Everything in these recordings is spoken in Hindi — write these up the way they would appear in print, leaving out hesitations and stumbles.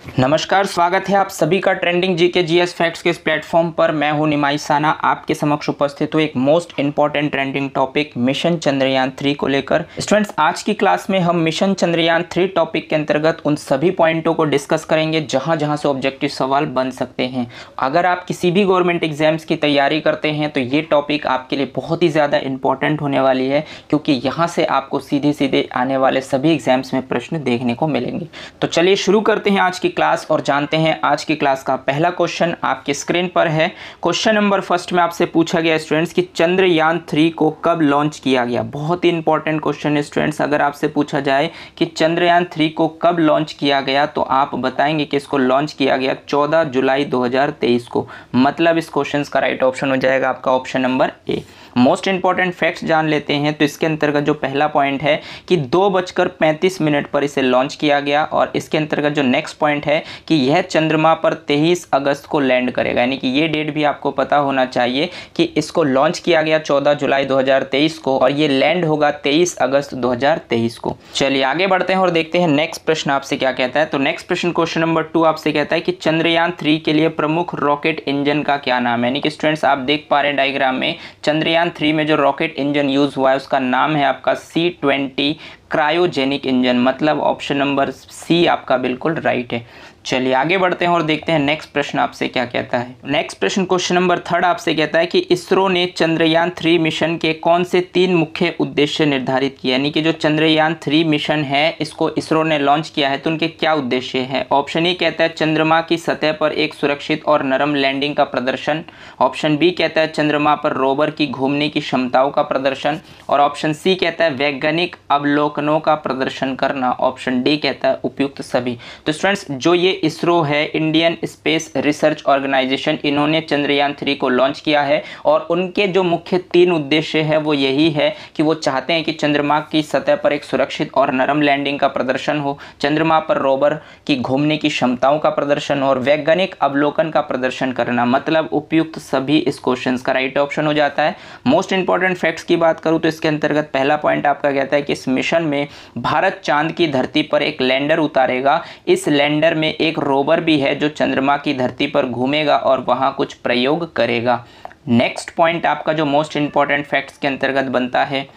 नमस्कार, स्वागत है आप सभी का ट्रेंडिंग जीके जीएस फैक्ट्स के इस प्लेटफॉर्म पर। मैं हूं निमाई साना, आपके समक्ष उपस्थित हूं एक most important trending topic mission Chandrayaan 3 को लेकर। स्टूडेंट्स, आज की क्लास में हम मिशन चंद्रयान 3 टॉपिक के अंतर्गत उन सभी पॉइंटों को डिस्कस करेंगे जहां जहां से ऑब्जेक्टिव सवाल बन सकते हैं। अगर आप किसी भी गवर्नमेंट एग्जाम्स की तैयारी करते हैं तो ये टॉपिक आपके लिए बहुत ही ज़्यादा इंपॉर्टेंट होने वाली है, क्योंकि यहाँ से आपको सीधे सीधे आने वाले सभी एग्जाम्स में प्रश्न देखने को मिलेंगे। तो चलिए शुरू करते हैं आज की क्लास और जानते हैं आज की क्लास का पहला क्वेश्चन आपके स्क्रीन पर है। क्वेश्चन नंबर फर्स्ट में आपसे पूछा गया स्टूडेंट्स कि चंद्रयान 3 को कब लॉन्च किया गया। बहुत ही इंपॉर्टेंट क्वेश्चन है स्टूडेंट्स। अगर आपसे पूछा जाए कि चंद्रयान 3 को कब लॉन्च किया गया तो आप बताएंगे कि इसको लॉन्च किया गया 14 जुलाई 2023 को। मतलब इस क्वेश्चन का राइट ऑप्शन हो जाएगा आपका option number A. Most important facts जान लेते हैं। तो इसके अंतर्गत जो पहला पॉइंट है कि 2:35 पर इसे लॉन्च किया गया, और इसके अंतर्गत जो नेक्स्ट पॉइंट है कि यह चंद्रमा पर 23 अगस्त को लैंड करेगा। यानी कि ये डेट भी आपको पता होना चाहिए कि इसको लॉन्च किया गया 14 जुलाई 2023 को और ये लैंड होगा 23 अगस्त 2023 को। चलिए आगे बढ़ते हैं और देखते हैं नेक्स्ट प्रश्न आपसे क्या कहता है। तो नेक्स्ट प्रश्न क्वेश्चन नंबर 2 आपसे कहता है कि चंद्रयान 3 के लिए प्रमुख रॉकेट इंजन का क्या नाम है। यानी कि स्टूडेंट्स आप देख पा रहे हैं डायग्राम में, चंद्रयान 3 में जो रॉकेट इंजन यूज हुआ है उसका नाम है आपका C-20 क्रायोजेनिक इंजन। मतलब ऑप्शन नंबर सी आपका बिल्कुल राइट है। चलिए आगे बढ़ते हैं और देखते हैं नेक्स्ट प्रश्न आपसे क्या कहता है। नेक्स्ट प्रश्न क्वेश्चन नंबर 3 आपसे कहता है कि इसरो ने चंद्रयान 3 मिशन के कौन से 3 मुख्य उद्देश्य निर्धारित किए। यानी कि जो चंद्रयान 3 मिशन है इसको इसरो ने लॉन्च किया है तो उनके क्या उद्देश्य है। ऑप्शन ए कहता है चंद्रमा की सतह पर एक सुरक्षित और नरम लैंडिंग का प्रदर्शन। ऑप्शन बी कहता है चंद्रमा पर रोवर की घूमने की क्षमताओं का प्रदर्शन। और ऑप्शन सी कहता है वैज्ञानिक अवलोकनों का प्रदर्शन करना। ऑप्शन डी कहता है उपयुक्त सभी। तो स्टूडेंट्स, जो ये इसरो है, इंडियन स्पेस रिसर्च ऑर्गेनाइजेशन, इन्होंने चंद्रयान 3 को लॉन्च किया है और उनके जो मुख्य 3 उद्देश्य है वो यही है कि वो चाहते हैं कि चंद्रमा की सतह पर एक सुरक्षित और नरम लैंडिंग का प्रदर्शन हो, चंद्रमा पर रोवर की घूमने की क्षमताओं का प्रदर्शन हो और वैज्ञानिक अवलोकन का प्रदर्शन करना। मतलब उपयुक्त सभी इस क्वेश्चन का राइट ऑप्शन हो जाता है। मोस्ट इंपॉर्टेंट फैक्ट्स की बात करूं तो इसके अंतर्गत पहला पॉइंट आपका कहता है कि इस मिशन में भारत चांद की धरती पर एक लैंडर उतारेगा। इस लैंडर में एक रोवर भी है जो चंद्रमा की धरती पर घूमेगा और वहां कुछ प्रयोग करेगा। नेक्स्ट पॉइंट आपका जो मोस्ट इंपॉर्टेंट फैक्ट्स के अंतर्गत बनता है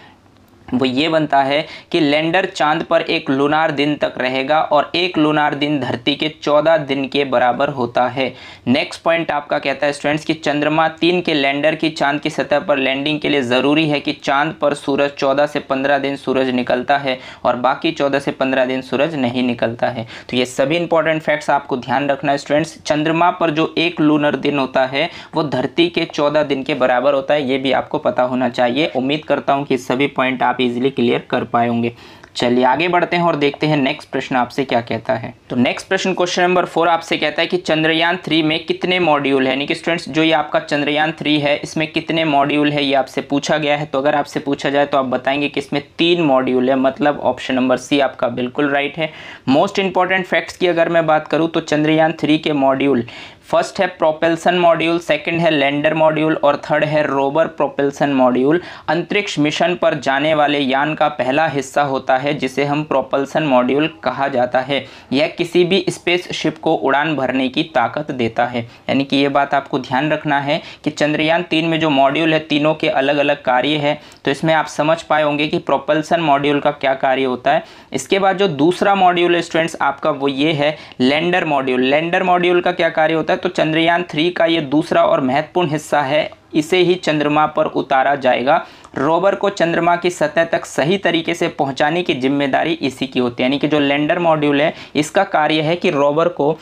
वो ये बनता है कि लैंडर चांद पर एक लूनार दिन तक रहेगा और एक लूनार दिन धरती के 14 दिन के बराबर होता है। नेक्स्ट पॉइंट आपका कहता है स्टूडेंट्स कि चंद्रमा 3 के लैंडर की चांद की सतह पर लैंडिंग के लिए ज़रूरी है कि चांद पर सूरज 14 से 15 दिन सूरज निकलता है और बाकी 14 से 15 दिन सूरज नहीं निकलता है। तो ये सभी इंपॉर्टेंट फैक्ट्स आपको ध्यान रखना है स्टूडेंट्स। चंद्रमा पर जो एक लूनर दिन होता है वो धरती के 14 दिन के बराबर होता है, ये भी आपको पता होना चाहिए। उम्मीद करता हूँ कि सभी पॉइंट आप इजीली क्लियर कर पाएंगे। चलिए आगे बढ़ते हैं और देखते हैं नेक्स्ट प्रश्न आपसे क्या कहता है। तो नेक्स्ट प्रश्न क्वेश्चन नंबर 4 आपसे कहता है कि चंद्रयान 3 में कितने मॉड्यूल है। यानी कि स्टूडेंट्स, जो ये आपका चंद्रयान 3 है इसमें कितने मॉड्यूल है ये आपसे पूछा गया है। तो अगर आपसे पूछा जाए तो आप बताएंगे कि इसमें 3 मॉड्यूल है। मतलब ऑप्शन नंबर सी आपका बिल्कुल राइट है। मोस्ट इंपॉर्टेंट फैक्ट्स की अगर मैं बात करूँ तो चंद्रयान 3 के मॉड्यूल, फर्स्ट है प्रोपेल्सन मॉड्यूल, सेकंड है लैंडर मॉड्यूल और थर्ड है रोवर प्रोपेल्सन मॉड्यूल। अंतरिक्ष मिशन पर जाने वाले यान का पहला हिस्सा होता है जिसे हम प्रोपल्सन मॉड्यूल कहा जाता है। यह किसी भी स्पेसशिप को उड़ान भरने की ताकत देता है। यानी कि ये बात आपको ध्यान रखना है कि चंद्रयान 3 में जो मॉड्यूल है तीनों के अलग अलग कार्य है। तो इसमें आप समझ पाए होंगे कि प्रोपल्सन मॉड्यूल का क्या कार्य होता है। इसके बाद जो दूसरा मॉड्यूल है स्टूडेंट्स आपका वो ये है लैंडर मॉड्यूल। लैंडर मॉड्यूल का क्या कार्य होता है, तो चंद्रयान 3 का ये दूसरा और महत्वपूर्ण हिस्सा है, इसे ही चंद्रमा पर उतारा जाएगा। रोवर को चंद्रमा की सतह तक सही तरीके से पहुंचाने की जिम्मेदारी इसी की होती है। यानी कि जो लैंडर मॉड्यूल है इसका कार्य है कि रोवर को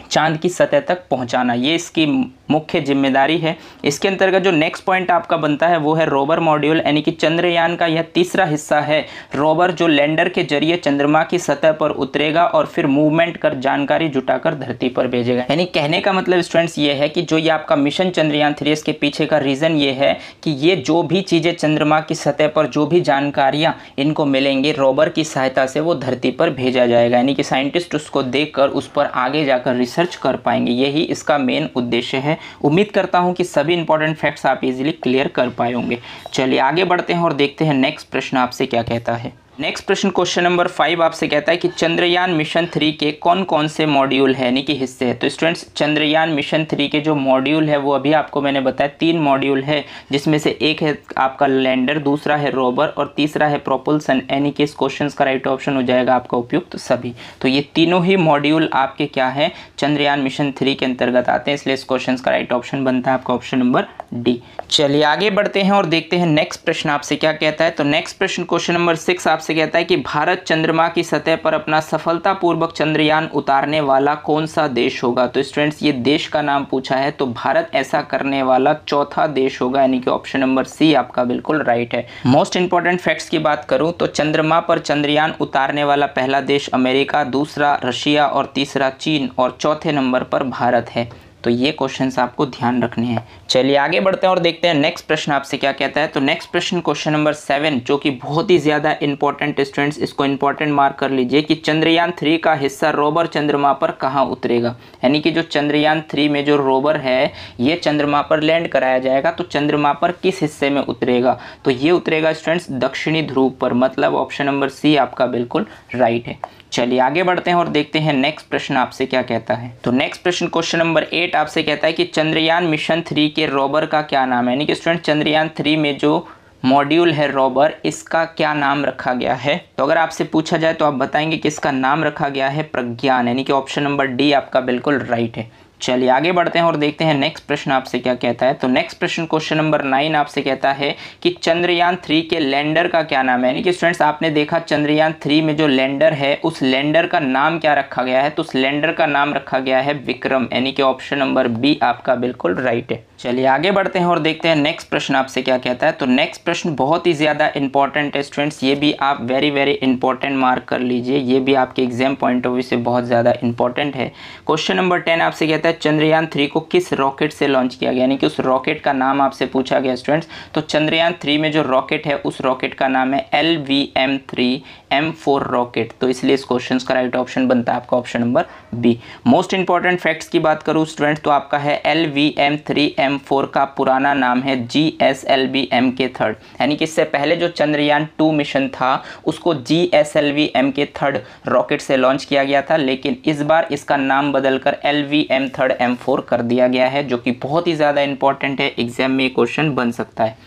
चांद की सतह तक पहुंचाना, ये इसकी मुख्य जिम्मेदारी है। इसके अंतर्गत जो नेक्स्ट पॉइंट आपका बनता है वो है रोवर मॉड्यूल। यानी कि चंद्रयान का यह तीसरा हिस्सा है रोवर, जो लैंडर के जरिए चंद्रमा की सतह पर उतरेगा और फिर मूवमेंट कर जानकारी जुटाकर धरती पर भेजेगा। यानी कहने का मतलब स्टूडेंट्स ये है कि जो ये आपका मिशन चंद्रयान 3 इसके पीछे का रीज़न ये है कि ये जो भी चीज़ें चंद्रमा की सतह पर जो भी जानकारियाँ इनको मिलेंगी रोवर की सहायता से वो धरती पर भेजा जाएगा। यानी कि साइंटिस्ट उसको देखकर उस पर आगे जाकर रिसर्च कर पाएंगे, यही इसका मेन उद्देश्य है। उम्मीद करता हूं कि सभी इंपॉर्टेंट फैक्ट्स आप इजीली क्लियर कर पाए होंगे। चलिए आगे बढ़ते हैं और देखते हैं नेक्स्ट प्रश्न आपसे क्या कहता है। नेक्स्ट प्रश्न क्वेश्चन नंबर 5 आपसे कहता है कि चंद्रयान मिशन 3 के कौन कौन से मॉड्यूल है यानी कि हिस्से हैं। तो स्टूडेंट्स चंद्रयान मिशन 3 के जो मॉड्यूल है वो अभी आपको मैंने बताया 3 मॉड्यूल है, जिसमें से एक है आपका लैंडर, दूसरा है रोवर और तीसरा है प्रोपल्सन, यानी कि इस क्वेश्चन का राइट ऑप्शन हो जाएगा आपका उपयुक्त सभी। तो ये तीनों ही मॉड्यूल आपके क्या है, चंद्रयान मिशन 3 के अंतर्गत आते हैं, इसलिए इस क्वेश्चन का राइट ऑप्शन बनता है आपका ऑप्शन नंबर डी। चलिए आगे बढ़ते हैं और देखते हैं नेक्स्ट प्रश्न आपसे क्या कहता है। तो नेक्स्ट प्रश्न क्वेश्चन नंबर 6 आपसे कहता है कि भारत चंद्रमा की सतह पर अपना सफलतापूर्वक चंद्रयान उतारने वाला कौन सा देश होगा। तो स्टूडेंट्स ये देश का नाम पूछा है, तो भारत ऐसा करने वाला चौथा देश होगा, यानी कि ऑप्शन नंबर सी आपका बिल्कुल राइट है। मोस्ट इंपॉर्टेंट फैक्ट्स की बात करूं तो चंद्रमा पर चंद्रयान उतारने वाला पहला देश अमेरिका, दूसरा रशिया और तीसरा चीन और चौथे नंबर पर भारत है। तो ये क्वेश्चंस आपको ध्यान रखने हैं। चलिए आगे बढ़ते हैं और देखते हैं नेक्स्ट प्रश्न आपसे क्या कहता है। तो नेक्स्ट प्रश्न क्वेश्चन नंबर 7 जो कि बहुत ही ज़्यादा इंपॉर्टेंट, स्टूडेंट्स इसको इंपॉर्टेंट मार्क कर लीजिए कि चंद्रयान 3 का हिस्सा रोवर चंद्रमा पर कहाँ उतरेगा। यानी कि जो चंद्रयान 3 में जो रोवर है ये चंद्रमा पर लैंड कराया जाएगा, तो चंद्रमा पर किस हिस्से में उतरेगा। तो ये उतरेगा स्टूडेंट्स दक्षिणी ध्रुव पर, मतलब ऑप्शन नंबर सी आपका बिल्कुल राइट है। चलिए आगे बढ़ते हैं और देखते हैं नेक्स्ट प्रश्न आपसे क्या कहता है। तो नेक्स्ट प्रश्न क्वेश्चन नंबर 8 आपसे कहता है कि चंद्रयान मिशन 3 के रोवर का क्या नाम है। यानी कि स्टूडेंट चंद्रयान 3 में जो मॉड्यूल है रोवर, इसका क्या नाम रखा गया है। तो अगर आपसे पूछा जाए तो आप बताएंगे कि इसका नाम रखा गया है प्रज्ञान, यानी कि ऑप्शन नंबर डी आपका बिल्कुल राइट है। चलिए आगे बढ़ते हैं और देखते हैं नेक्स्ट प्रश्न आपसे क्या कहता है। तो नेक्स्ट प्रश्न क्वेश्चन नंबर 9 आपसे कहता है कि चंद्रयान 3 के लैंडर का क्या नाम है। यानी कि स्टूडेंट्स आपने देखा चंद्रयान 3 में जो लैंडर है उस लैंडर का नाम क्या रखा गया है। तो उस लैंडर का नाम रखा गया है विक्रम, यानी कि ऑप्शन नंबर बी आपका बिल्कुल राइट है। चलिए आगे बढ़ते हैं और देखते हैं नेक्स्ट प्रश्न आपसे क्या कहता है। तो नेक्स्ट प्रश्न बहुत ही ज़्यादा इंपॉर्टेंट है स्टूडेंट्स, ये भी आप वेरी इंपॉर्टेंट मार्क कर लीजिए, ये भी आपके एग्जाम पॉइंट ऑफ व्यू से बहुत ज़्यादा इंपॉर्टेंट है। क्वेश्चन नंबर 10 आपसे कहता है चंद्रयान 3 को किस रॉकेट से लॉन्च किया गया, यानी कि उस रॉकेट का नाम आपसे पूछा गया स्टूडेंट्स। तो चंद्रयान 3 में जो रॉकेट है उस रॉकेट का नाम है LVM-3M4 रॉकेट, तो इसलिए इस क्वेश्चन का राइट ऑप्शन बनता है आपका option number B. Most important facts की बात करूँ स्टूडेंट्स तो आपका है LVM-3M4 का पुराना नाम है GSLV-M3, यानी कि इससे पहले जो चंद्रयान 2 मिशन था उसको GSLV-M3 रॉकेट से लॉन्च किया गया था, लेकिन इस बार इसका नाम बदलकर LVM-3M4 कर दिया गया है, जो कि बहुत ही ज़्यादा इंपॉर्टेंट है, एग्जाम में ये क्वेश्चन बन सकता है।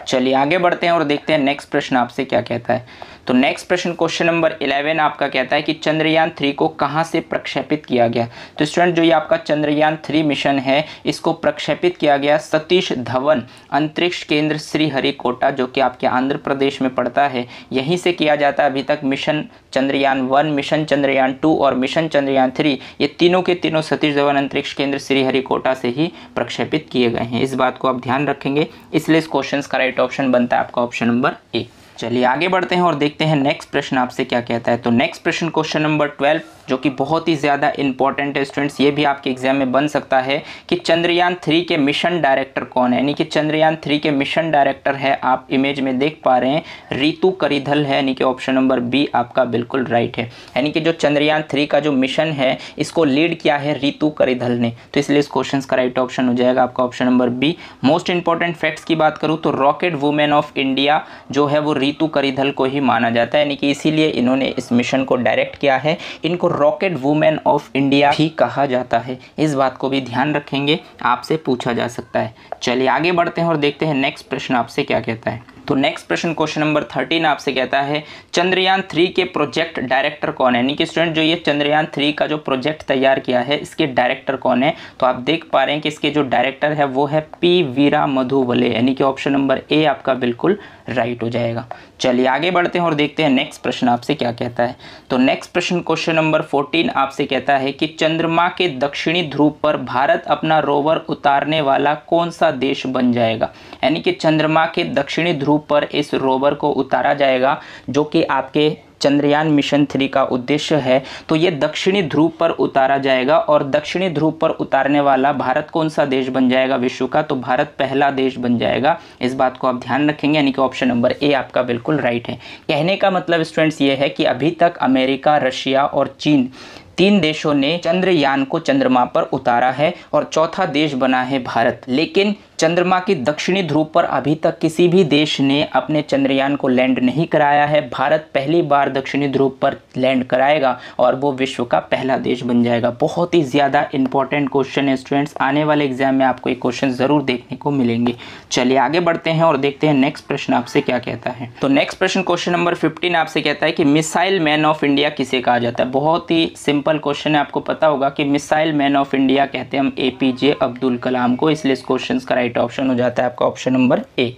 चलिए आगे बढ़ते हैं और देखते हैं नेक्स्ट प्रश्न आपसे क्या कहता है। तो नेक्स्ट प्रश्न क्वेश्चन नंबर 11 आपका कहता है कि चंद्रयान 3 को कहां से प्रक्षेपित किया गया। तो स्टूडेंट जो ये आपका चंद्रयान 3 मिशन है इसको प्रक्षेपित किया गया सतीश धवन अंतरिक्ष केंद्र श्रीहरिकोटा, जो कि आपके आंध्र प्रदेश में पड़ता है, यहीं से किया जाता है। अभी तक मिशन चंद्रयान 1, मिशन चंद्रयान 2 और मिशन चंद्रयान 3 ये तीनों के तीनों सतीश धवन अंतरिक्ष केंद्र श्रीहरिकोटा से ही प्रक्षेपित किए गए हैं। इस बात को आप ध्यान रखेंगे, इसलिए इस क्वेश्चन का राइट ऑप्शन बनता है आपका ऑप्शन नंबर ए। चलिए आगे बढ़ते हैं और देखते हैं नेक्स्ट प्रश्न आपसे क्या कहता है। तो नेक्स्ट प्रश्न क्वेश्चन नंबर 12 जो कि बहुत ही ज़्यादा इंपॉर्टेंट है स्टूडेंट्स, ये भी आपके एग्जाम में बन सकता है कि चंद्रयान 3 के मिशन डायरेक्टर कौन है। यानी कि चंद्रयान 3 के मिशन डायरेक्टर है, आप इमेज में देख पा रहे हैं, रितु करिधल है, यानी कि ऑप्शन नंबर बी आपका बिल्कुल राइट है। यानी कि जो चंद्रयान 3 का जो मिशन है इसको लीड किया है रितु करिधल ने, तो इसलिए इस क्वेश्चन का राइट ऑप्शन हो जाएगा आपका option number B. Most important facts की बात करूँ तो रॉकेट वुमेन ऑफ इंडिया जो है वो रितु करिधल को ही माना जाता है, यानी कि इसीलिए इन्होंने इस मिशन को डायरेक्ट किया है। इनको रॉकेट वुमेन ऑफ इंडिया भी कहा जाता है, इस बात को भी ध्यान रखेंगे, आपसे पूछा जा सकता है। चलिए आगे बढ़ते हैं और देखते हैं नेक्स्ट प्रश्न आपसे क्या कहता है। तो नेक्स्ट प्रश्न क्वेश्चन नंबर 13 आपसे कहता है चंद्रयान 3 के प्रोजेक्ट डायरेक्टर कौन है। यानी कि स्टूडेंट जो ये चंद्रयान 3 का जो प्रोजेक्ट तैयार किया है इसके डायरेक्टर कौन है। तो आप देख पा रहे हैं कि इसके जो डायरेक्टर है वो है पी वीरामधुवले, यानी कि ऑप्शन नंबर ए आपका बिल्कुल राइट हो जाएगा। चलिए आगे बढ़ते हैं और देखते हैं नेक्स्ट प्रश्न आपसे क्या कहता है। तो नेक्स्ट प्रश्न क्वेश्चन नंबर 14 आपसे कहता है कि चंद्रमा के दक्षिणी ध्रुव पर भारत अपना रोवर उतारने वाला कौन सा देश बन जाएगा। यानी कि चंद्रमा के दक्षिणी ध्रुव पर इस रोवर को उतारा जाएगा, जो कि आपके चंद्रयान मिशन 3 का उद्देश्य है। तो ये दक्षिणी ध्रुव पर उतारा जाएगा, और दक्षिणी ध्रुव पर उतारने वाला भारत कौन सा देश बन जाएगा विश्व का। तो भारत पहला देश बन जाएगा, इस बात को आप ध्यान रखेंगे, यानी कि ऑप्शन नंबर ए आपका बिल्कुल राइट है। कहने का मतलब स्टूडेंट्स ये है कि अभी तक अमेरिका, रशिया और चीन, 3 देशों ने चंद्रयान को चंद्रमा पर उतारा है और चौथा देश बना है भारत। लेकिन चंद्रमा की दक्षिणी ध्रुव पर अभी तक किसी भी देश ने अपने चंद्रयान को लैंड नहीं कराया है। भारत पहली बार दक्षिणी ध्रुव पर लैंड कराएगा और वो विश्व का पहला देश बन जाएगा। बहुत ही ज़्यादा इंपॉर्टेंट क्वेश्चन है स्टूडेंट्स, आने वाले एग्जाम में आपको ये क्वेश्चन ज़रूर देखने को मिलेंगे। चलिए आगे बढ़ते हैं और देखते हैं नेक्स्ट प्रश्न आपसे क्या कहता है। तो नेक्स्ट प्रश्न क्वेश्चन नंबर 15 आपसे कहता है कि मिसाइल मैन ऑफ इंडिया किसे कहा जाता है। बहुत ही सिंपल क्वेश्चन है, आपको पता होगा कि मिसाइल मैन ऑफ इंडिया कहते हैं हम APJ अब्दुल कलाम को, इसलिए इस क्वेश्चन का राइट ऑप्शन हो जाता है आपका option number A.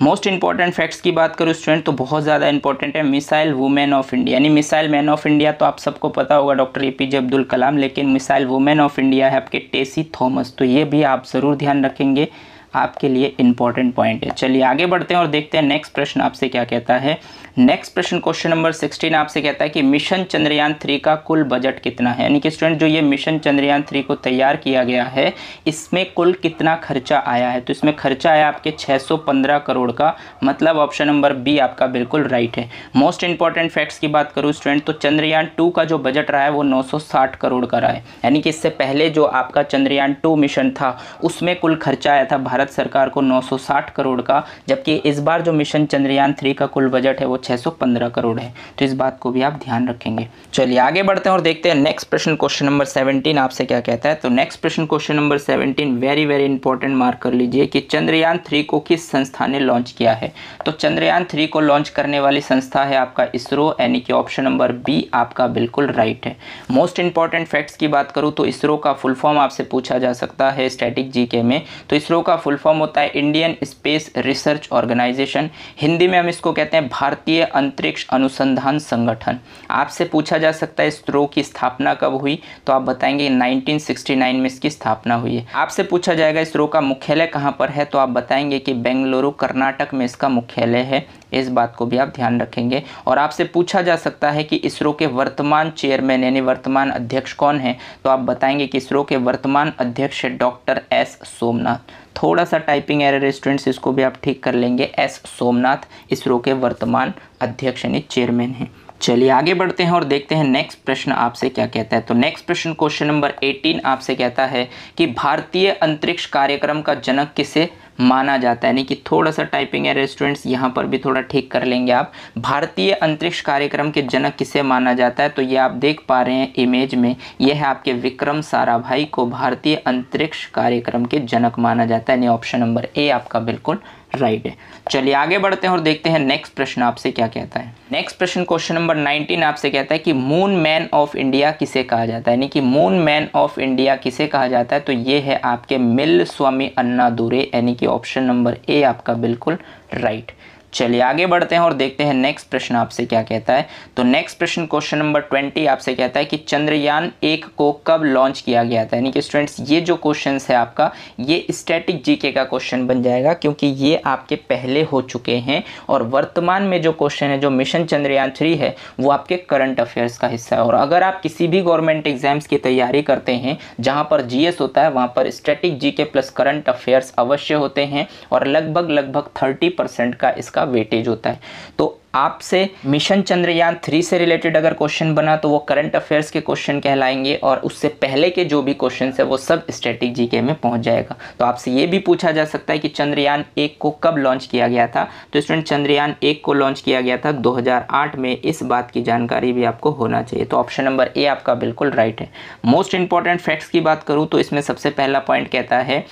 Most important facts की बात करूँ स्टूडेंट तो बहुत ज़्यादा इंपॉर्टेंट है। मिसाइल वुमेन ऑफ इंडिया यानी मिसाइल मैन ऑफ इंडिया तो आप सबको पता होगा डॉक्टर APJ अब्दुल कलाम, लेकिन मिसाइल वुमेन ऑफ इंडिया है आपके टेसी थॉमस, तो ये भी आप ज़रूर ध्यान रखेंगे, आपके लिए इंपॉर्टेंट पॉइंट है। चलिए आगे बढ़ते हैं और देखते हैं नेक्स्ट प्रश्न आपसे क्या कहता है। नेक्स्ट प्रश्न क्वेश्चन नंबर 16 आपसे कहता है कि मिशन चंद्रयान 3 का कुल बजट कितना है। यानी कि स्टूडेंट जो ये मिशन चंद्रयान 3 को तैयार किया गया है इसमें कुल कितना खर्चा आया है। तो इसमें खर्चा आया आपके 615 करोड़ का, मतलब ऑप्शन नंबर बी आपका बिल्कुल राइट है। मोस्ट इंपॉर्टेंट फैक्ट्स की बात करूँ स्टूडेंट तो चंद्रयान 2 का जो बजट रहा है वो 960 करोड़ का रहा है। यानी कि इससे पहले जो आपका चंद्रयान 2 मिशन था उसमें कुल खर्चा आया था भारत सरकार को 960 करोड़ का, जबकि इस बार जो मिशन चंद्रयान 3 का कुल बजट है वो 615 करोड़ है। तो इस बात को भी आप ध्यान रखेंगे। चलिए आगे बढ़ते हैं और देखते हैं नेक्स्ट प्रश्न क्वेश्चन नंबर 17 आपसे क्या कहता है। तो नेक्स्ट प्रश्न question number 17 very very important, mark कर लीजिए कि चंद्रयान 3 को किस संस्था ने लॉन्च किया है। तो चंद्रयान 3 को लॉन्च करने वाली संस्था है आपका इसरो, यानी कि ऑप्शन नंबर बी आपका बिल्कुल राइट है। मोस्ट इंपॉर्टेंट फैक्ट्स की बात करूँ तो इसरो का फुल फॉर्म आपसे पूछा जा सकता है स्टैटिक जीके में। तो इसरो का फुल फॉर्म होता है Indian Space Research Organisation, Hindi में हम इसको कहते हैं भारतीय अंतरिक्ष अनुसंधान संगठन। आपसे पूछा जा सकता है इसरो की स्थापना कब हुई, तो आप बताएंगे 1969 में इसकी स्थापना हुई है। आपसे पूछा जाएगा इसरो का मुख्यालय कहाँ पर है, तो आप बताएंगे कि बेंगलुरु कर्नाटक में इसका मुख्यालय है। इस बात को भी आप ध्यान रखेंगे। और आपसे पूछा जा सकता है कि इसरो के वर्तमान चेयरमैन यानी वर्तमान अध्यक्ष कौन है, तो आप बताएंगे कि इसरो के वर्तमान अध्यक्ष है डॉक्टर S सोमनाथ। थोड़ा सा टाइपिंग एरर है स्टूडेंट्स, इसको भी आप ठीक कर लेंगे। S सोमनाथ इसरो के वर्तमान अध्यक्ष यानी चेयरमैन हैं। चलिए आगे बढ़ते हैं और देखते हैं नेक्स्ट प्रश्न आपसे क्या कहता है। तो नेक्स्ट प्रश्न क्वेश्चन नंबर 18 आपसे कहता है कि भारतीय अंतरिक्ष कार्यक्रम का जनक किसे माना जाता है। यानी कि थोड़ा सा टाइपिंग है स्टूडेंट्स, यहाँ पर भी थोड़ा ठीक कर लेंगे आप। भारतीय अंतरिक्ष कार्यक्रम के जनक किसे माना जाता है, तो ये आप देख पा रहे हैं इमेज में, ये है आपके विक्रम साराभाई को भारतीय अंतरिक्ष कार्यक्रम के जनक माना जाता है। यानी ऑप्शन नंबर ए आपका बिल्कुल राइट है। चलिए आगे बढ़ते हैं और देखते हैं नेक्स्ट प्रश्न आपसे क्या कहता है। नेक्स्ट प्रश्न क्वेश्चन नंबर 19 आपसे कहता है कि मून मैन ऑफ इंडिया किसे कहा जाता है। यानी कि मून मैन ऑफ इंडिया किसे कहा जाता है, तो ये है आपके मिल स्वामी अन्नादुरै, यानी कि ऑप्शन नंबर ए आपका बिल्कुल राइट। चलिए आगे बढ़ते हैं और देखते हैं नेक्स्ट प्रश्न आपसे क्या कहता है। तो नेक्स्ट प्रश्न क्वेश्चन नंबर 20 आपसे कहता है कि चंद्रयान 1 को कब लॉन्च किया गया था। यानी कि स्टूडेंट्स ये जो क्वेश्चन है आपका ये स्टैटिक जीके का क्वेश्चन बन जाएगा, क्योंकि ये आपके पहले हो चुके हैं और वर्तमान में जो क्वेश्चन है जो मिशन चंद्रयान 3 है वो आपके करंट अफेयर्स का हिस्सा है। और अगर आप किसी भी गवर्नमेंट एग्जाम्स की तैयारी करते हैं जहाँ पर GS होता है वहाँ पर static GK plus current affairs अवश्य होते हैं और लगभग 30% का इसका वेटेज होता है। तो आपसे मिशन चंद्रयान 3 से रिलेटेड अगर क्वेश्चन बना तो वो करंट अफेयर्स के क्वेश्चन कहलाएंगे और उससे पहले के जो भी क्वेश्चन है वो सब स्टैटिक जीके में पहुंच जाएगा। तो आपसे ये भी पूछा जा सकता है कि चंद्रयान 1 को कब लॉन्च किया गया था। तो स्टूडेंट चंद्रयान 1 को लॉन्च किया गया था 2008 में, इस बात की जानकारी भी आपको होना चाहिए। तो ऑप्शन नंबर ए आपका बिल्कुल राइट है। मोस्ट इंपॉर्टेंट फैक्ट्स की बात करूँ तो इसमें सबसे पहला पॉइंट कहता है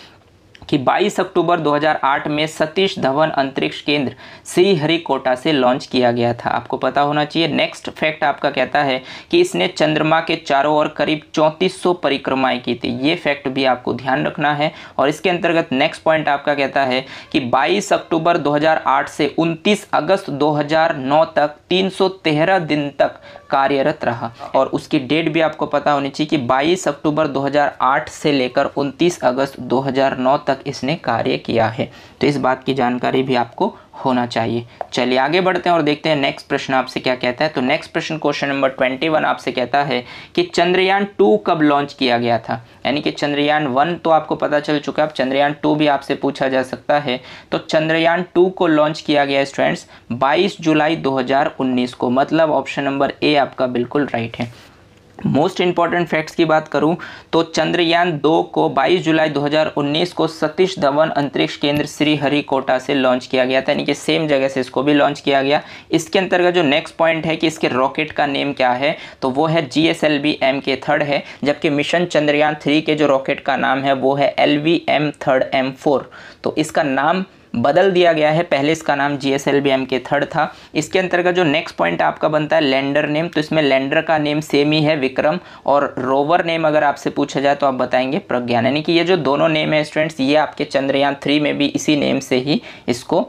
कि 22 अक्टूबर 2008 में सतीश धवन अंतरिक्ष केंद्र श्रीहरिकोटा से लॉन्च किया गया था, आपको पता होना चाहिए। नेक्स्ट फैक्ट आपका कहता है कि इसने चंद्रमा के चारों ओर करीब 3400 परिक्रमाएं की थी, ये फैक्ट भी आपको ध्यान रखना है। और इसके अंतर्गत नेक्स्ट पॉइंट आपका कहता है कि 22 अक्टूबर 2008 से 29 अगस्त 2009 तक 313 दिन तक कार्यरत रहा। और उसकी डेट भी आपको पता होनी चाहिए कि 22 अक्टूबर 2008 से लेकर 29 अगस्त 2009 तक इसने कार्य किया है। तो इस बात की जानकारी भी आपको होना चाहिए। चलिए आगे बढ़ते हैं और देखते हैं नेक्स्ट प्रश्न आपसे क्या कहता है। तो नेक्स्ट प्रश्न क्वेश्चन नंबर 21 आपसे कहता है कि चंद्रयान 2 कब लॉन्च किया गया था। यानी कि चंद्रयान 1 तो आपको पता चल चुका है, अब चंद्रयान 2 भी आपसे पूछा जा सकता है। तो चंद्रयान 2 को लॉन्च किया गया स्टूडेंट्स 22 जुलाई 2019 को, मतलब ऑप्शन नंबर ए आपका बिल्कुल राइट है। मोस्ट इंपॉर्टेंट फैक्ट्स की बात करूं तो चंद्रयान 2 को 22 जुलाई 2019 को सतीश धवन अंतरिक्ष केंद्र श्रीहरिकोटा से लॉन्च किया गया था, यानी कि सेम जगह से इसको भी लॉन्च किया गया। इसके अंतर्गत जो नेक्स्ट पॉइंट है कि इसके रॉकेट का नेम क्या है, तो वो है GSLV MK3 है, जबकि मिशन चंद्रयान 3 के जो रॉकेट का नाम है वो है LV-M3 M4। तो इसका नाम बदल दिया गया है, पहले इसका नाम GSLV MK3 था। इसके अंतर्गत जो नेक्स्ट पॉइंट आपका बनता है लैंडर नेम, तो इसमें लैंडर का नेम सेम ही है विक्रम, और रोवर नेम अगर आपसे पूछा जाए तो आप बताएंगे प्रज्ञान, यानी कि ये जो दोनों नेम है स्टूडेंट्स ये आपके चंद्रयान 3 में भी इसी नेम से ही इसको,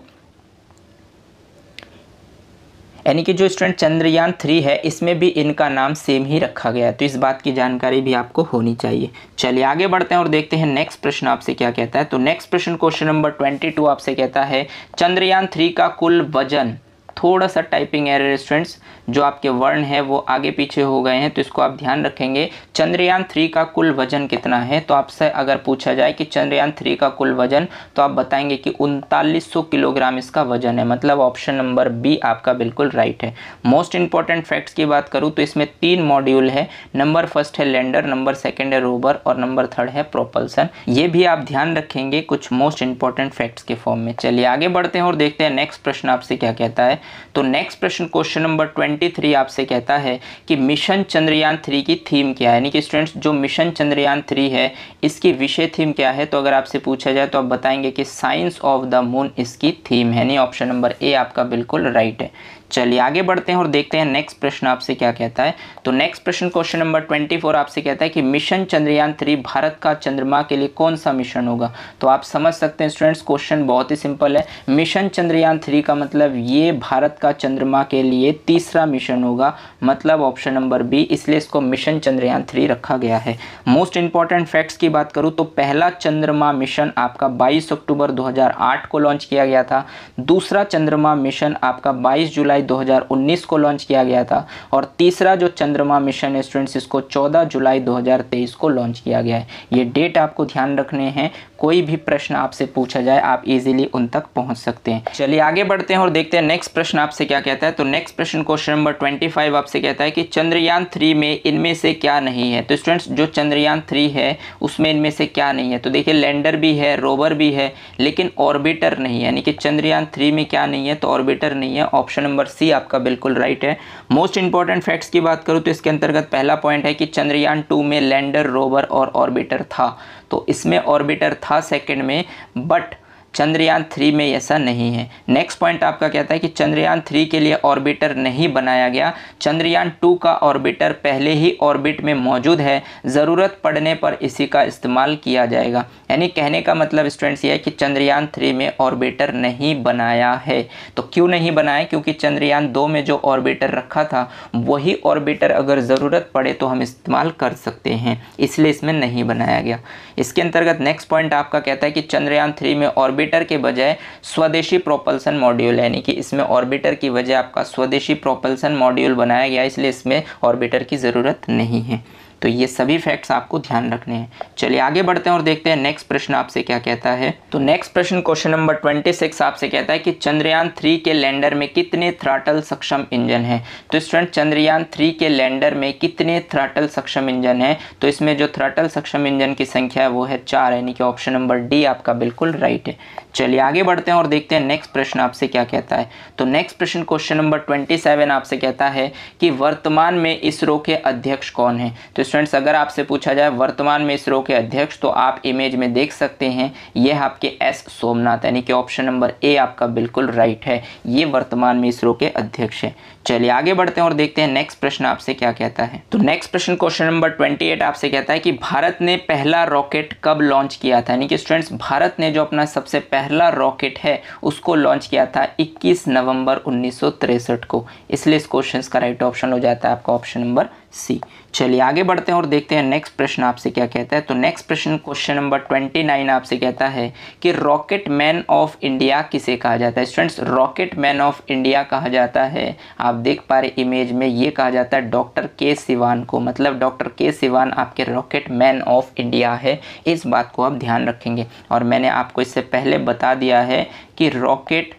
यानी कि जो स्टूडेंट चंद्रयान 3 है इसमें भी इनका नाम सेम ही रखा गया है, तो इस बात की जानकारी भी आपको होनी चाहिए। चलिए आगे बढ़ते हैं और देखते हैं नेक्स्ट प्रश्न आपसे क्या कहता है। तो नेक्स्ट प्रश्न क्वेश्चन नंबर 22 आपसे कहता है चंद्रयान 3 का कुल वजन, थोड़ा सा टाइपिंग एरर स्टूडेंट्स, जो आपके वर्ण है वो आगे पीछे हो गए हैं, तो इसको आप ध्यान रखेंगे। चंद्रयान 3 का कुल वजन कितना है, तो आपसे अगर पूछा जाए कि चंद्रयान 3 का कुल वजन, तो आप बताएंगे कि 3900 किलोग्राम इसका वजन है, मतलब ऑप्शन नंबर बी आपका बिल्कुल राइट है। मोस्ट इंपॉर्टेंट फैक्ट्स की बात करूँ तो इसमें 3 मॉड्यूल है, नंबर फर्स्ट है लैंडर, नंबर सेकेंड है रोवर और नंबर थर्ड है प्रोपल्सन। ये भी आप ध्यान रखेंगे कुछ मोस्ट इंपॉर्टेंट फैक्ट्स के फॉर्म में। चलिए आगे बढ़ते हैं और देखते हैं नेक्स्ट प्रश्न आपसे क्या कहता है। तो नेक्स्ट प्रश्न क्वेश्चन नंबर 23 आपसे कहता है कि मिशन चंद्रयान 3 की थीम क्या है, यानी कि स्टूडेंट्स जो मिशन चंद्रयान 3 है इसकी विषय थीम क्या है, तो अगर आपसे पूछा जाए तो आप बताएंगे कि साइंस ऑफ द मून इसकी थीम है, नहीं ऑप्शन नंबर ए आपका बिल्कुल राइट है। चलिए आगे बढ़ते हैं और देखते हैं नेक्स्ट प्रश्न आपसे क्या कहता है। तो नेक्स्ट प्रश्न क्वेश्चन नंबर 24 आपसे कहता है कि मिशन चंद्रयान 3 भारत का चंद्रमा के लिए कौन सा मिशन होगा। तो आप समझ सकते हैं स्टूडेंट्स क्वेश्चन बहुत ही सिंपल है। मिशन चंद्रयान 3 का मतलब ये भारत का चंद्रमा के लिए तीसरा मिशन होगा, मतलब ऑप्शन नंबर बी, इसलिए इसको मिशन चंद्रयान 3 रखा गया है। मोस्ट इंपॉर्टेंट फैक्ट्स की बात करूँ तो पहला चंद्रमा मिशन आपका 22 अक्टूबर 2008 को लॉन्च किया गया था, दूसरा चंद्रमा मिशन आपका 22 जुलाई 2019 को लॉन्च किया गया था, और तीसरा जो चंद्रमा मिशन है स्टूडेंट्स इसको 14 जुलाई 2023 को लॉन्च किया गया है। ये डेट आपको ध्यान रखने हैं, कोई भी प्रश्न आपसे पूछा जाए आप इजीली उन तक पहुंच सकते हैं। चलिए आगे बढ़ते हैं और देखते हैं नेक्स्ट प्रश्न आपसे क्या कहता है। तो नेक्स्ट प्रश्न क्वेश्चन नंबर 25 आपसे कहता है कि चंद्रयान 3 में इनमें से क्या नहीं है। तो स्टूडेंट्स जो चंद्रयान 3 है उसमें इनमें से क्या नहीं है, तो देखिए लैंडर भी है, रोवर भी है, लेकिन ऑर्बिटर नहीं है, यानी कि चंद्रयान 3 में क्या नहीं है, तो ऑर्बिटर नहीं है, ऑप्शन नंबर सी आपका बिल्कुल राइट है। मोस्ट इंपॉर्टेंट फैक्ट्स की बात करूँ तो इसके अंतर्गत पहला पॉइंट है कि चंद्रयान 2 में लैंडर, रोवर और ऑर्बिटर था, तो इसमें ऑर्बिटर था सेकंड में, बट चंद्रयान 3 में ऐसा नहीं है। नेक्स्ट पॉइंट आपका कहता है कि चंद्रयान 3 के लिए ऑर्बिटर नहीं बनाया गया, चंद्रयान 2 का ऑर्बिटर पहले ही ऑर्बिट में मौजूद है, ज़रूरत पड़ने पर इसी का इस्तेमाल किया जाएगा। यानी कहने का मतलब स्टूडेंट्स ये है कि चंद्रयान 3 में ऑर्बिटर नहीं बनाया है। तो क्यों नहीं बनाया, क्योंकि चंद्रयान 2 में जो ऑर्बिटर रखा था वही ऑर्बिटर अगर ज़रूरत पड़े तो हम इस्तेमाल कर सकते हैं, इसलिए इसमें नहीं बनाया गया। इसके अंतर्गत नेक्स्ट पॉइंट आपका कहता है कि चंद्रयान 3 में ऑर्बिटर के बजाय स्वदेशी प्रोपल्सन मॉड्यूल, यानी कि इसमें ऑर्बिटर की वजह आपका स्वदेशी प्रोपल्सन मॉड्यूल बनाया गया, इसलिए इसमें ऑर्बिटर की ज़रूरत नहीं है। तो ये सभी फैक्ट्स आपको ध्यान रखने हैं। चलिए आगे बढ़ते हैं और देखते हैं नेक्स्ट प्रश्न आपसे क्या कहता है। तो नेक्स्ट प्रश्न क्वेश्चन नंबर 26 आपसे कहता है कि चंद्रयान 3 के लैंडर में कितने थ्रॉटल सक्षम इंजन हैं। तो स्टूडेंट चंद्रयान 3 के लैंडर में कितने थ्रॉटल सक्षम इंजन हैं, तो इसमें जो थ्रॉटल सक्षम इंजन की संख्या है वो है 4, यानी कि ऑप्शन नंबर डी आपका बिल्कुल राइट है। चलिए आगे बढ़ते हैं और देखते हैं नेक्स्ट प्रश्न आपसे क्या कहता है। तो नेक्स्ट प्रश्न क्वेश्चन नंबर 27 आपसे कहता है कि वर्तमान में इसरो के अध्यक्ष कौन हैं। तो स्टूडेंट्स अगर आपसे पूछा जाए वर्तमान में इसरो के अध्यक्ष, तो आप इमेज में देख सकते हैं ये आपके एस सोमनाथ, यानी कि ऑप्शन नंबर ए आपका बिल्कुल राइट है, ये वर्तमान में इसरो के अध्यक्ष है। चलिए आगे बढ़ते हैं और देखते हैं नेक्स्ट प्रश्न आपसे क्या कहता है। तो नेक्स्ट प्रश्न क्वेश्चन नंबर 28 आपसे कहता है कि भारत ने पहला रॉकेट कब लॉन्च किया था, यानी कि स्टूडेंट्स भारत ने जो अपना सबसे पहला रॉकेट है उसको लॉन्च किया था 21 नवंबर 1963 को, इसलिए इस क्वेश्चन का राइट ऑप्शन हो जाता है आपका ऑप्शन नंबर सी। चलिए आगे बढ़ते हैं और देखते हैं नेक्स्ट प्रश्न आपसे क्या कहता है। तो नेक्स्ट प्रश्न क्वेश्चन नंबर 29 आपसे कहता है कि रॉकेट मैन ऑफ इंडिया किसे कहा जाता है। Students rocket man of India कहा जाता है, आप देख पा रहे इमेज में, ये कहा जाता है डॉक्टर के सिवान को, मतलब डॉक्टर के सिवान आपके रॉकेट मैन ऑफ इंडिया है, इस बात को आप ध्यान रखेंगे। और मैंने आपको इससे पहले बता दिया है कि रॉकेट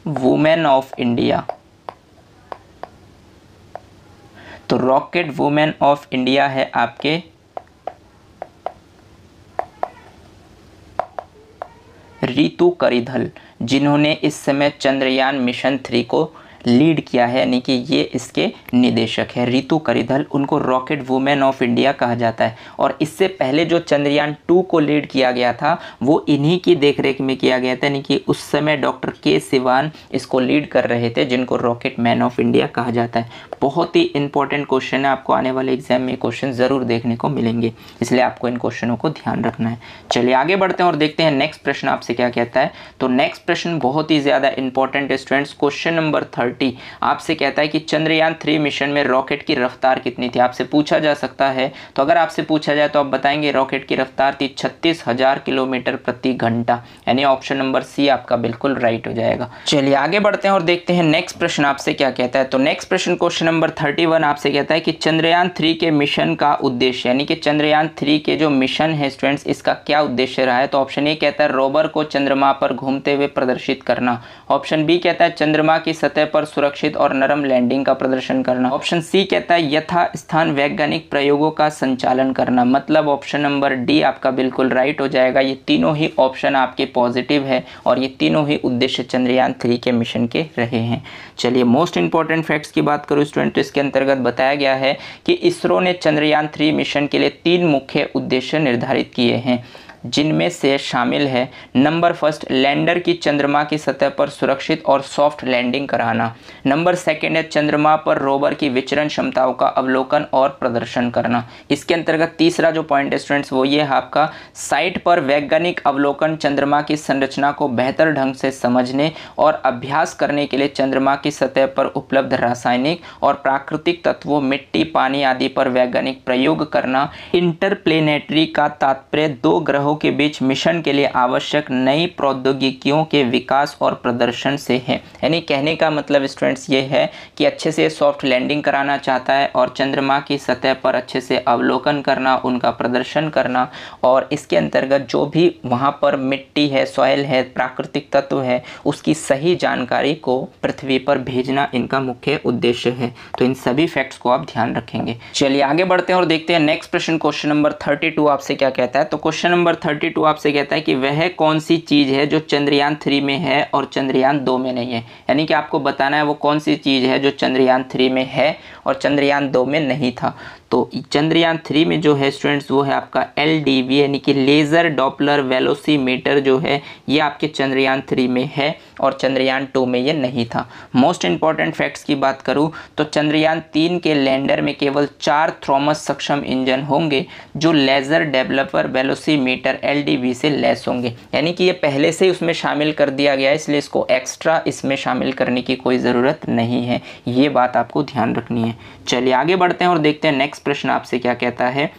वुमेन ऑफ इंडिया, तो रॉकेट वुमेन ऑफ इंडिया है आपके रितु करिधल, जिन्होंने इस समय चंद्रयान मिशन 3 को लीड किया है, यानी कि ये इसके निदेशक है रितु करिधल। उनको रॉकेट वुमेन ऑफ इंडिया कहा जाता है। और इससे पहले जो चंद्रयान 2 को लीड किया गया था वो इन्हीं की देखरेख में किया गया था, यानी कि उस समय डॉक्टर के सिवान इसको लीड कर रहे थे, जिनको रॉकेट मैन ऑफ इंडिया कहा जाता है। बहुत ही इंपॉर्टेंट क्वेश्चन है, आपको आने वाले एग्जाम में क्वेश्चन ज़रूर देखने को मिलेंगे, इसलिए आपको इन क्वेश्चनों को ध्यान रखना है। चलिए आगे बढ़ते हैं और देखते हैं नेक्स्ट प्रश्न आपसे क्या कहता है। तो नेक्स्ट प्रश्न बहुत ही ज़्यादा इंपॉर्टेंट है स्टूडेंट्स। क्वेश्चन नंबर 30 आपसे कहता है कि चंद्रयान 3 मिशन में रॉकेट की रफ्तार कितनी थी। आपसे पूछा जा सकता है, तो अगर आपसे पूछा जाए तो आप बताएंगे रॉकेट की रफ्तार थी 36,000 किलोमीटर प्रति घंटा, यानी ऑप्शन नंबर सी आपका बिल्कुल राइट हो जाएगा। चलिए आगे बढ़ते हैं और देखते हैं नेक्स्ट प्रश्न आपसे क्या कहता है। तो नेक्स्ट प्रश्न क्वेश्चन नंबर 31 आपसे कहता है कि चंद्रयान 3 के मिशन का उद्देश्य, यानी कि चंद्रयान 3 के जो मिशन है स्टूडेंट्स, इसका क्या उद्देश्य रहा है। तो ऑप्शन ए कहता है रोवर को चंद्रमा पर घूमते हुए प्रदर्शित करना। ऑप्शन बी कहता है चंद्रमा की सतह पर सुरक्षित और नरम लैंडिंग का प्रदर्शन करना। ऑप्शन सी कहता है यथा स्थान वैज्ञानिक प्रयोगों का संचालन करना। मतलब ऑप्शन नंबर डी आपका बिल्कुल राइट हो जाएगा। ये तीनों ही ऑप्शन आपके पॉजिटिव है और ये तीनों ही उद्देश्य चंद्रयान 3 के मिशन के रहे हैं। चलिए मोस्ट इंपॉर्टेंट फैक्ट्स की बात करूँ स्टूडेंट, तो इसके अंतर्गत बताया गया है कि इसरो ने चंद्रयान 3 मिशन के लिए 3 मुख्य उद्देश्य निर्धारित किए हैं, जिनमें से शामिल है नंबर फर्स्ट लैंडर की चंद्रमा की सतह पर सुरक्षित और सॉफ्ट लैंडिंग कराना। नंबर सेकंड है चंद्रमा पर रोवर की विचरण क्षमताओं का अवलोकन और प्रदर्शन करना। इसके अंतर्गत तीसरा जो पॉइंट है स्टूडेंट्स वो ये है आपका साइट पर वैज्ञानिक अवलोकन, चंद्रमा की संरचना को बेहतर ढंग से समझने और अभ्यास करने के लिए चंद्रमा की सतह पर उपलब्ध रासायनिक और प्राकृतिक तत्वों, मिट्टी, पानी आदि पर वैज्ञानिक प्रयोग करना। इंटरप्लेनेटरी का तात्पर्य दो ग्रहों के बीच मिशन के लिए आवश्यक नई प्रौद्योगिकियों के विकास और प्रदर्शन से है। यानी कहने का मतलब स्टूडेंट्स ये है कि अच्छे से सॉफ्ट लैंडिंग कराना चाहता है और चंद्रमा की सतह पर अच्छे से अवलोकन करना, उनका प्रदर्शन करना, और इसके अंतर्गत जो भी वहाँ पर मिट्टी है, सॉइल है, प्राकृतिक तत्व है, उसकी सही जानकारी को पृथ्वी पर भेजना इनका मुख्य उद्देश्य है। तो इन सभी फैक्ट्स को आप ध्यान रखेंगे। चलिए आगे बढ़ते हैं और देखते हैं नेक्स्ट प्रश्न क्वेश्चन नंबर 32 आपसे क्या कहता है। तो क्वेश्चन नंबर 32 आपसे कहता है कि वह कौन सी चीज़ है जो चंद्रयान 3 में है और चंद्रयान 2 में नहीं है। यानी कि आपको बताना है वो कौन सी चीज़ है जो चंद्रयान 3 में है और चंद्रयान 2 में नहीं था। तो चंद्रयान 3 में जो है स्टूडेंट्स वो है आपका LDV, यानी कि लेज़र डॉपलर वेलोसीमीटर जो है ये आपके चंद्रयान 3 में है और चंद्रयान 2 में ये नहीं था। मोस्ट इंपॉर्टेंट फैक्ट्स की बात करूँ तो चंद्रयान 3 के लैंडर में केवल 4 थॉमस सक्षम इंजन होंगे जो लेज़र डेवलपर वेलोसीमीटर LDV से लैस होंगे। यानी कि ये पहले से ही उसमें शामिल कर दिया गया है, इसलिए इसको एक्स्ट्रा इसमें शामिल करने की कोई ज़रूरत नहीं है। ये बात आपको ध्यान रखनी है। चलिए आगे बढ़ते हैं और देखते हैं नेक्स्ट प्रश्न आपसे क्या कहता है।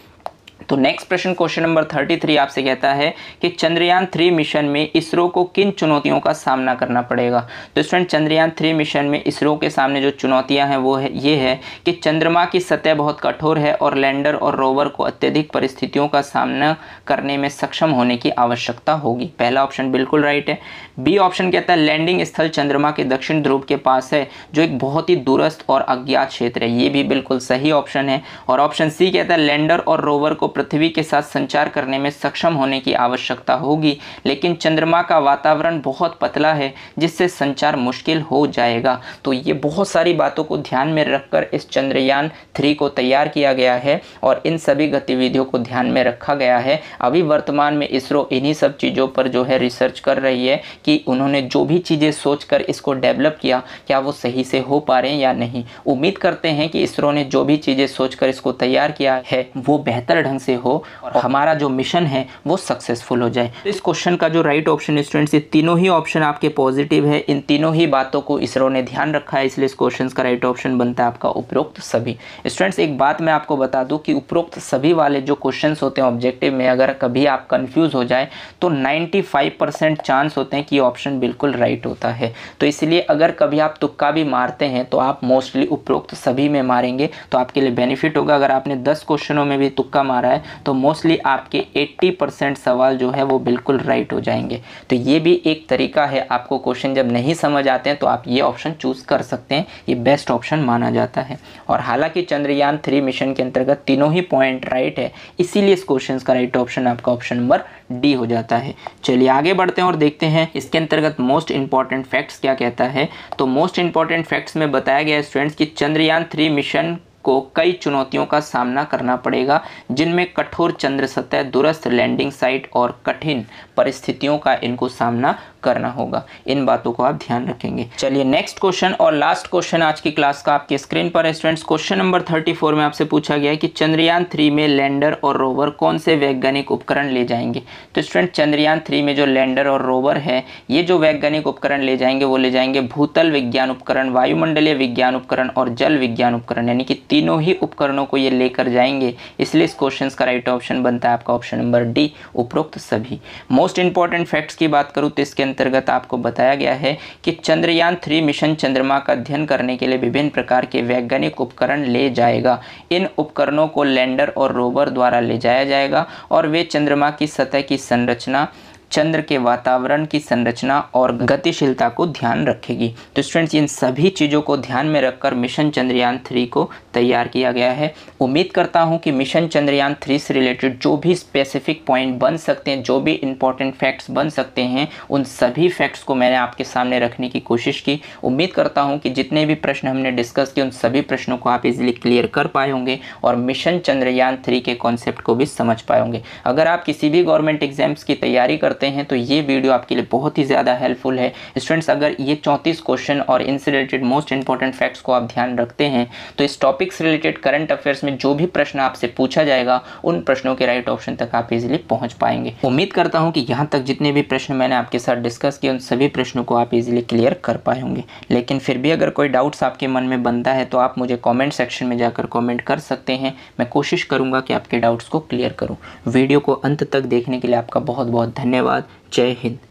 तो नेक्स्ट प्रश्न क्वेश्चन नंबर 33 आपसे कहता है कि चंद्रयान 3 मिशन में इसरो को किन चुनौतियों का सामना करना पड़ेगा। तो स्टूडेंट चंद्रयान 3 मिशन में इसरो के सामने जो चुनौतियां हैं वो है ये है कि चंद्रमा की सतह बहुत कठोर है और लैंडर और रोवर को अत्यधिक परिस्थितियों का सामना करने में सक्षम होने की आवश्यकता होगी। पहला ऑप्शन बिल्कुल राइट है। बी ऑप्शन कहता है लैंडिंग स्थल चंद्रमा के दक्षिण ध्रुव के पास है जो एक बहुत ही दूरस्थ और अज्ञात क्षेत्र है। ये भी बिल्कुल सही ऑप्शन है। और ऑप्शन सी कहता है लैंडर और रोवर को पृथ्वी के साथ संचार करने में सक्षम होने की आवश्यकता होगी, लेकिन चंद्रमा का वातावरण बहुत पतला है जिससे संचार मुश्किल हो जाएगा। तो ये बहुत सारी बातों को ध्यान में रखकर इस चंद्रयान 3 को तैयार किया गया है और इन सभी गतिविधियों को ध्यान में रखा गया है। अभी वर्तमान में इसरो इन्हीं सब चीज़ों पर जो है रिसर्च कर रही है कि उन्होंने जो भी चीज़ें सोचकर इसको डेवलप किया क्या वो सही से हो पा रहे हैं या नहीं। उम्मीद करते हैं कि इसरो ने जो भी चीज़ें सोचकर इसको तैयार किया है वो बेहतर ढंग से हो और हमारा जो मिशन है वो सक्सेसफुल हो जाए। तो इस क्वेश्चन का जो राइट ऑप्शन स्टूडेंट्स, ये तीनों ही ऑप्शन आपके पॉजिटिव है। इन तीनों ही बातों को इसरो ने ध्यान रखा है, इसलिए इस क्वेश्चन का राइट ऑप्शन बनता है आपका उपरोक्त सभी। स्टूडेंट्स एक बात मैं आपको बता दूं कि उपरोक्त सभी वाले जो क्वेश्चन होते हैं ऑब्जेक्टिव में, अगर कभी आप कंफ्यूज हो जाए तो 95% चांस होते हैं कि ऑप्शन बिल्कुल राइट होता है। तो इसलिए अगर कभी आप तुक्का भी मारते हैं तो आप मोस्टली उपरोक्त सभी में मारेंगे तो आपके लिए बेनिफिट होगा। अगर आपने 10 क्वेश्चनों में भी तुक्का मारा है है तो मोस्टली आपके 80% सवाल जो है वो बिल्कुल राइट हो जाएंगे। तो ये भी एक तरीका है, आपको क्वेश्चन जब नहीं समझ आते हैं तो आप ये ऑप्शन चूज़ कर सकते हैं, ये बेस्ट ऑप्शन माना जाता है। और हालांकि चंद्रयान 3 मिशन के अंतर्गत तीनों ही पॉइंट राइट है, इसीलिए इस क्वेश्चन का राइट ऑप्शन आपका ऑप्शन नंबर डी हो जाता है। चलिए आगे बढ़ते हैं और देखते हैं इसके अंतर्गत मोस्ट इंपॉर्टेंट फैक्ट्स क्या कहता है। तो मोस्ट इंपॉर्टेंट फैक्ट्स में बताया गया है स्टूडेंट्स कि चंद्रयान 3 मिशन को कई चुनौतियों का सामना करना पड़ेगा, जिनमें कठोर चंद्र सतह, दूरस्थ लैंडिंग साइट और कठिन परिस्थितियों का इनको सामना करना होगा। इन बातों को आप ध्यान रखेंगे। चलिए नेक्स्ट क्वेश्चन और लास्ट क्वेश्चन आज की क्लास का आपके स्क्रीन पर है स्टूडेंट्स। क्वेश्चन नंबर 34 में आपसे पूछा गया है कि चंद्रयान 3 में लैंडर और रोवर कौन से वैज्ञानिक उपकरण ले जाएंगे। तो स्टूडेंट चंद्रयान 3 में जो लैंडर और रोवर है, ये जो वैज्ञानिक उपकरण ले जाएंगे वो ले जाएंगे भूतल विज्ञान उपकरण, वायुमंडलीय विज्ञान उपकरण और जल विज्ञान उपकरण, यानी कि तीनों ही उपकरणों को ये लेकर जाएंगे। इसलिए इस क्वेश्चन का राइट ऑप्शन बनता है आपका ऑप्शन नंबर डी, उपरोक्त सभी। मोस्ट इंपॉर्टेंट फैक्ट्स की बात करूँ तो इसके अंतर्गत आपको बताया गया है कि चंद्रयान 3 मिशन चंद्रमा का अध्ययन करने के लिए विभिन्न प्रकार के वैज्ञानिक उपकरण ले जाएगा। इन उपकरणों को लैंडर और रोवर द्वारा ले जाया जाएगा और वे चंद्रमा की सतह की संरचना, चंद्र के वातावरण की संरचना और गतिशीलता को ध्यान रखेगी। तो स्टूडेंट्स इन सभी चीज़ों को ध्यान में रखकर मिशन चंद्रयान 3 को तैयार किया गया है। उम्मीद करता हूं कि मिशन चंद्रयान 3 से रिलेटेड जो भी स्पेसिफिक पॉइंट बन सकते हैं, जो भी इंपॉर्टेंट फैक्ट्स बन सकते हैं, उन सभी फैक्ट्स को मैंने आपके सामने रखने की कोशिश की। उम्मीद करता हूँ कि जितने भी प्रश्न हमने डिस्कस किए उन सभी प्रश्नों को आप इजीली क्लियर कर पाए होंगे और मिशन चंद्रयान 3 के कॉन्सेप्ट को भी समझ पाए होंगे। अगर आप किसी भी गवर्नमेंट एग्जाम्स की तैयारी करते हैं तो ये वीडियो आपके लिए बहुत ही ज़्यादा हेल्पफुल है स्टूडेंट्स। अगर ये 34 क्वेश्चन और इनसे रिलेटेड मोस्ट इंपॉर्टेंट फैक्ट्स को आप ध्यान रखते हैं तो इस टॉपिक से रिलेटेड करंट अफेयर्स में जो भी प्रश्न आपसे पूछा जाएगा उन प्रश्नों के राइट ऑप्शन तक आप इजीली पहुंच पाएंगे। उम्मीद करता हूं कि यहाँ तक जितने भी प्रश्न मैंने आपके साथ डिस्कस किए उन सभी प्रश्नों को आप इजीली क्लियर कर पाए होंगे। लेकिन फिर भी अगर कोई डाउट्स आपके मन में बनता है तो आप मुझे कॉमेंट सेक्शन में जाकर कॉमेंट कर सकते हैं। मैं कोशिश करूँगा कि आपके डाउट्स को क्लियर करूँ। वीडियो को अंत तक देखने के लिए आपका बहुत बहुत धन्यवाद। जय हिंद।